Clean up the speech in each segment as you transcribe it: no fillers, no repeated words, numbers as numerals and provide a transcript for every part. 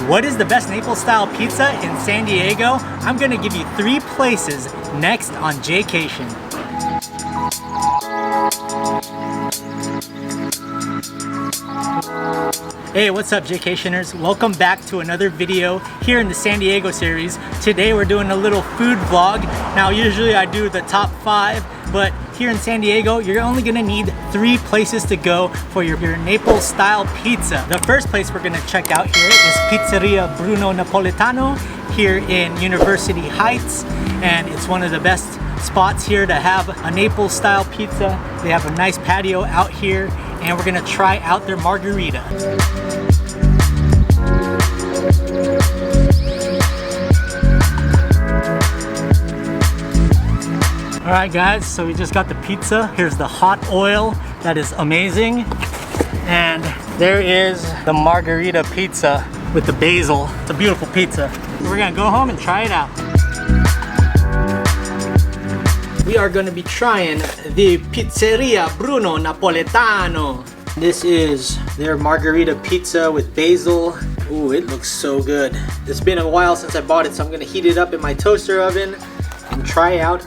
What is the best Naples style pizza in San Diego? I'm gonna give you 3 places next on Jaycation. Hey, what's up Jaycationers? Welcome back to another video here in the San Diego series. Today we're doing a little food vlog. Now usually I do the top 5, but here in San Diego, you're only gonna need 3 places to go for your Naples style pizza. The first place we're gonna check out here is Pizzeria Bruno Napoletano here in University Heights. And it's one of the best spots here to have a Naples style pizza. They have a nice patio out here and we're gonna try out their margarita. Alright guys, so we just got the pizza. Here's the hot oil, that is amazing. And there is the margarita pizza with the basil. It's a beautiful pizza. We're gonna go home and try it out. We are gonna be trying the Pizzeria Bruno Napoletano. This is their margarita pizza with basil. Ooh, it looks so good. It's been a while since I bought it, so I'm gonna heat it up in my toaster oven and try out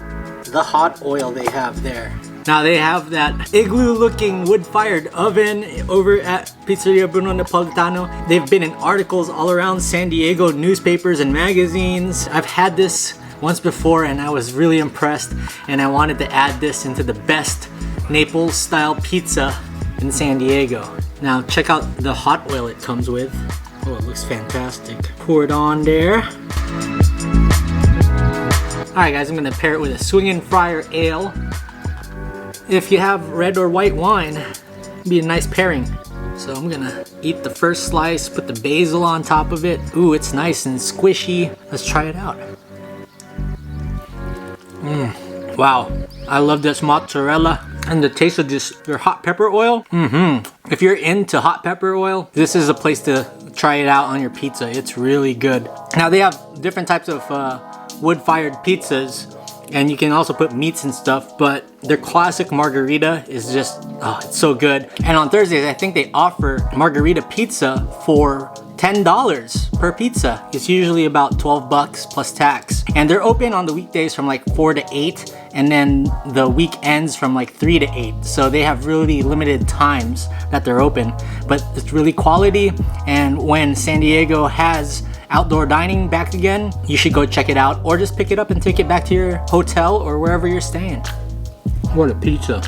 the hot oil they have there. Now they have that igloo looking wood-fired oven over at Pizzeria Bruno Napoletano. They've been in articles all around San Diego newspapers and magazines. I've had this once before and I was really impressed, and I wanted to add this into the best Naples style pizza in San Diego. Now check out the hot oil it comes with. Oh, it looks fantastic. Pour it on there. Alright guys, I'm gonna pair it with a swinging friar ale. If you have red or white wine, it'd be a nice pairing. So I'm gonna eat the first slice, put the basil on top of it. Ooh, it's nice and squishy. Let's try it out. Wow, I love this mozzarella and the taste of just their hot pepper oil. If you're into hot pepper oil, this is a place to try it out on your pizza. It's really good. Now they have different types of wood-fired pizzas, and you can also put meats and stuff, but their classic margarita is just, oh, it's so good. And on Thursdays, I think they offer margarita pizza for $10 per pizza. It's usually about 12 bucks plus tax. And they're open on the weekdays from like 4 to 8, and then the weekends from like 3 to 8. So they have really limited times that they're open, but it's really quality. And when San Diego has outdoor dining back again, you should go check it out, or just pick it up and take it back to your hotel or wherever you're staying. What a pizza.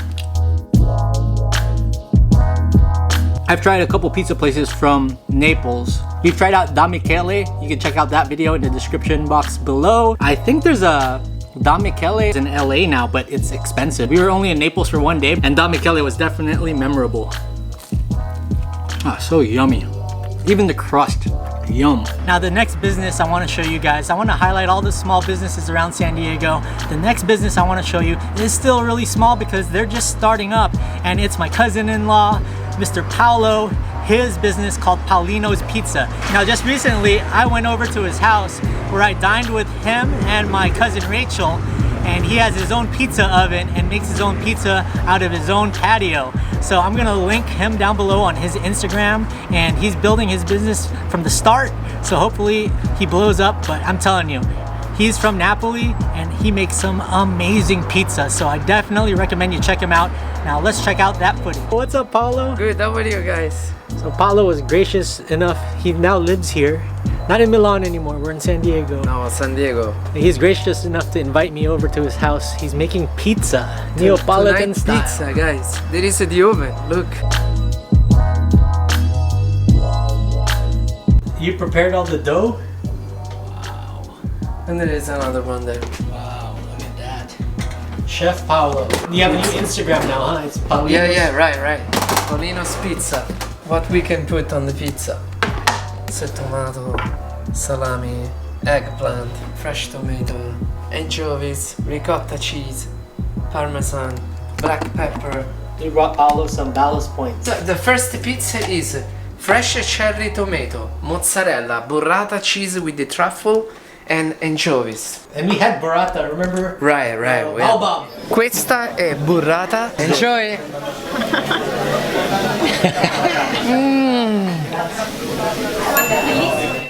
I've tried a couple pizza places from Naples. We've tried out Da Michele. You can check out that video in the description box below. I think there's a Da Michele in LA now, but it's expensive. We were only in Naples for 1 day, and Da Michele was definitely memorable. Ah, so yummy. Even the crust. Yum. Now the next business I want to show you guys, I want to highlight all the small businesses around San Diego. The next business I want to show you is still really small because they're just starting up, and it's my cousin-in-law, Mr. Paolo, his business called Paulino's Pizza. Now just recently I went over to his house where I dined with him and my cousin Rachel, and he has his own pizza oven and makes his own pizza out of his own patio. So I'm gonna link him down below on his Instagram, and he's building his business from the start, so hopefully he blows up. But I'm telling you, he's from Napoli and he makes some amazing pizza, so I definitely recommend you check him out. Now let's check out that footage. What's up, Paolo? Good, how are you guys? So Paolo was gracious enough, he now lives here. Not in Milan anymore, we're in San Diego. No, San Diego. He's gracious enough to invite me over to his house. He's making pizza, Neapolitan style. Pizza, guys. There is the oven, look. You prepared all the dough? Wow. And there is another one there. Wow, look at that. Chef Paolo. You have a new Instagram now, huh? It's Paulino's. Yeah, right. Paulino's Pizza. What we can put on the pizza? So tomato, salami, eggplant, fresh tomato, anchovies, ricotta cheese, parmesan, black pepper. You brought Paolo some ballast points. So the first pizza is fresh cherry tomato, mozzarella, burrata cheese with the truffle, and anchovies. And we had burrata, remember? Right. Bob. Questa è burrata. Enjoy!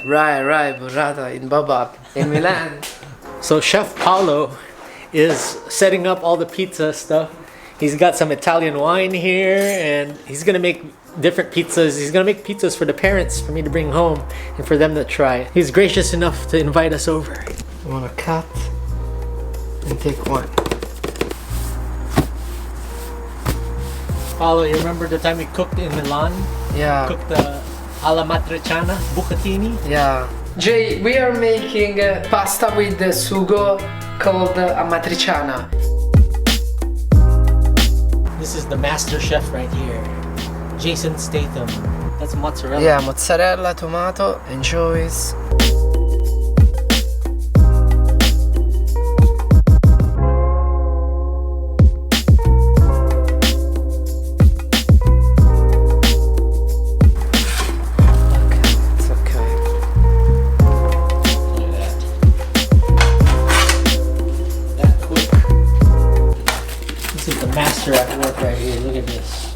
Right, burrata in Babab in Milan. So Chef Paolo is setting up all the pizza stuff. He's got some Italian wine here, and he's gonna make different pizzas. He's gonna make pizzas for the parents for me to bring home and for them to try. He's gracious enough to invite us over. You wanna cut and take one. Paolo, you remember the time we cooked in Milan? Yeah. Cooked the alla matriciana, bucatini? Yeah. Jay, we are making pasta with the sugo called amatriciana. This is the master chef right here, Jason Statham. That's mozzarella. Yeah, mozzarella, tomato, anchovies. Master at work right here. Look at this.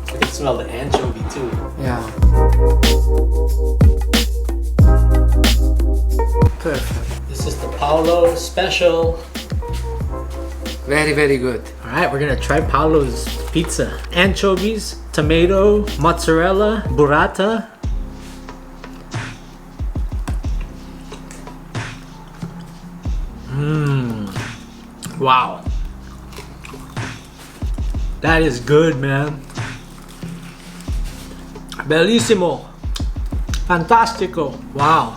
I can smell the anchovy too. Yeah. Perfect. This is the Paolo special. Very, very good. All right, we're gonna try Paolo's pizza. Anchovies, tomato, mozzarella, burrata. Wow. That is good, man. Bellissimo. Fantastico. Wow.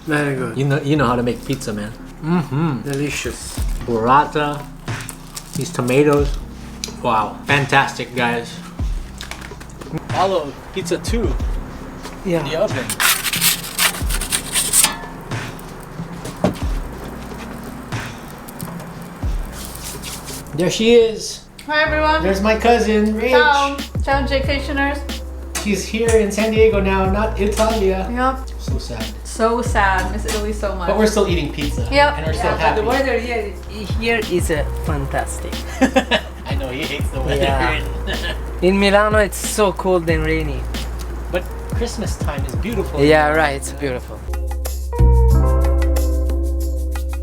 Very good. You know how to make pizza, man. Delicious. Burrata. These tomatoes. Wow. Fantastic, guys. Paolo, pizza 2 in the oven. There she is. Hi everyone. There's my cousin, Rach. Ciao. Ciao, Jaycationers. She's here in San Diego now, not Italia. Yep. So sad. So sad. Miss Italy so much. But we're still eating pizza. Yep. And we're still The happy. weather here is fantastic. I know, he hates the weather. Yeah. In Milano it's so cold and rainy. But Christmas time is beautiful. Yeah, right, it's beautiful.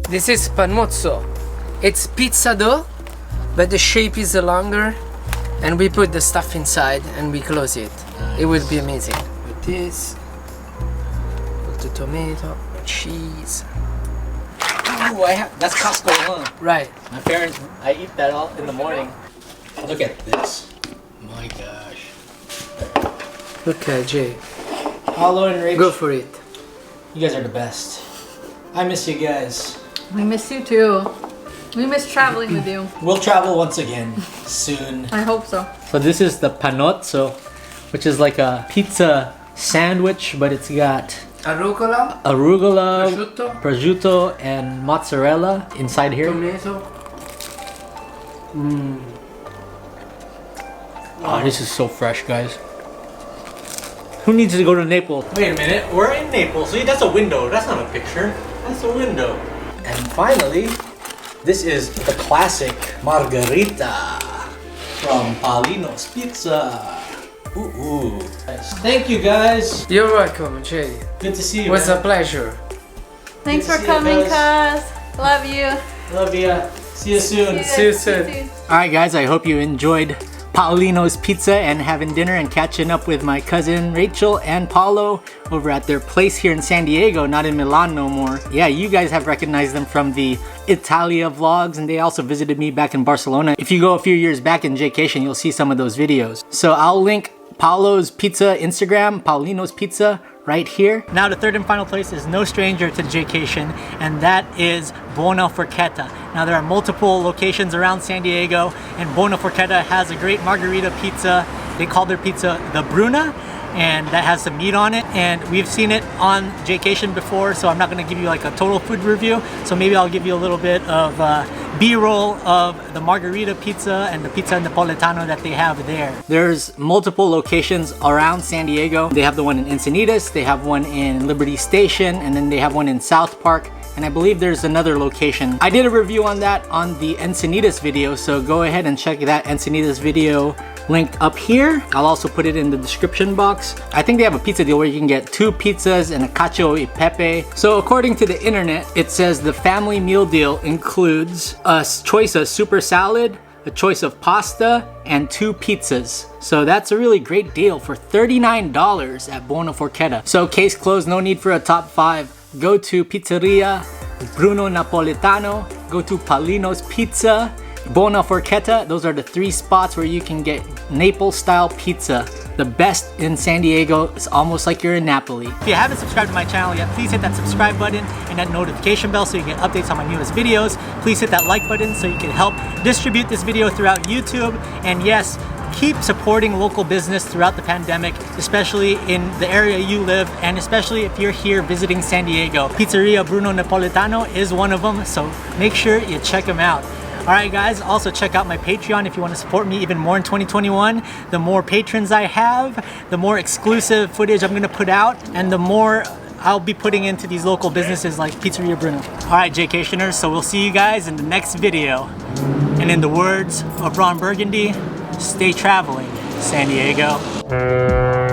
This is panmozzo. It's pizza dough, but the shape is longer, and we put the stuff inside and we close it. Nice. It will be amazing. With this, put the tomato, cheese. Ooh, that's Costco, huh? Right. My parents, I eat that all in the morning. Look at this. My gosh. Okay, Jay. Paolo and Rach, Go for it. you guys are the best. I miss you guys. We miss you too. We miss traveling with you. We'll travel once again soon. I hope so. So this is the panozzo, which is like a pizza sandwich, but it's got Arugula, arugula, prosciutto, prosciutto, and mozzarella inside here. tomato. Oh, this is so fresh, guys. Who needs to go to Naples? Wait a minute, we're in Naples. See, that's a window. That's not a picture. That's a window. And finally, this is the classic Margherita from Paulino's Pizza. Ooh. Thank you, guys. You're welcome, Jay. Good to see you. It was man. a pleasure. Thanks Good to for see you coming, guys. cuz. Love you. Love ya. See you soon. See you soon. Alright guys, I hope you enjoyed Paulino's Pizza and having dinner and catching up with my cousin Rachel and Paolo over at their place here in San Diego, not in Milan no more. Yeah, you guys have recognized them from the Italia vlogs, and they also visited me back in Barcelona. If you go a few years back in Jaycation, you'll see some of those videos. So I'll link Paolo's Pizza Instagram, Paulino's Pizza, right here. Now the third and final place is no stranger to Jaycation, and that is Buona Forchetta. Now there are multiple locations around San Diego, and Buona Forchetta has a great margarita pizza. They call their pizza the Bruna, and that has some meat on it, and we've seen it on Jaycation before, so I'm not going to give you like a total food review, so maybe I'll give you a little bit of B-roll of the margarita pizza and the Pizza Napoletano that they have there. There's multiple locations around San Diego. They have the one in Encinitas, they have one in Liberty Station, and then they have one in South Park, and I believe there's another location. I did a review on that on the Encinitas video, so go ahead and check that Encinitas video linked up here. I'll also put it in the description box. I think they have a pizza deal where you can get 2 pizzas and a Cacio E Pepe. So according to the internet, it says the family meal deal includes a choice of super salad, a choice of pasta, and 2 pizzas. So that's a really great deal for $39 at Buona Forchetta. So case closed, no need for a top 5. Go to Pizzeria Bruno Napoletano, go to Paulino's Pizza, Buona Forchetta. Those are the 3 spots where you can get Naples style pizza. The best in San Diego. It's almost like you're in Napoli. If you haven't subscribed to my channel yet, please hit that subscribe button and that notification bell so you get updates on my newest videos. Please hit that like button so you can help distribute this video throughout YouTube. And yes, keep supporting local business throughout the pandemic, especially in the area you live, and especially if you're here visiting San Diego. Pizzeria Bruno Napoletano is one of them, so make sure you check them out. Alright guys, also check out my Patreon if you want to support me even more in 2021. The more patrons I have, the more exclusive footage I'm going to put out, and the more I'll be putting into these local businesses like Pizzeria Bruno. Alright Jaycationers, so we'll see you guys in the next video. And in the words of Ron Burgundy, stay traveling, San Diego.